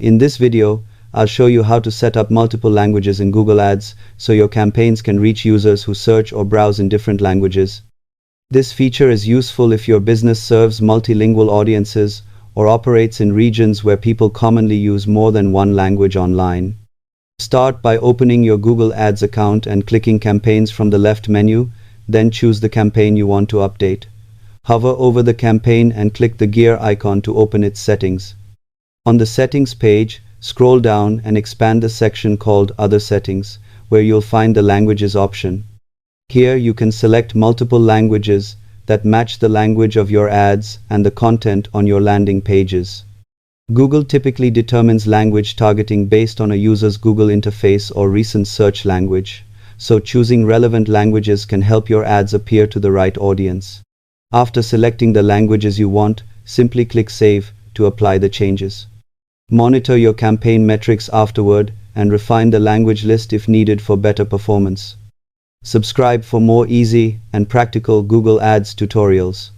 In this video, I'll show you how to set up multiple languages in Google Ads so your campaigns can reach users who search or browse in different languages. This feature is useful if your business serves multilingual audiences or operates in regions where people commonly use more than one language online. Start by opening your Google Ads account and clicking Campaigns from the left menu, then choose the campaign you want to update. Hover over the campaign and click the gear icon to open its settings. On the Settings page, scroll down and expand the section called Other Settings, where you'll find the Languages option. Here you can select multiple languages that match the language of your ads and the content on your landing pages. Google typically determines language targeting based on a user's Google interface or recent search language, so choosing relevant languages can help your ads appear to the right audience. After selecting the languages you want, simply click Save to apply the changes. Monitor your campaign metrics afterward and refine the language list if needed for better performance. Subscribe for more easy and practical Google Ads tutorials.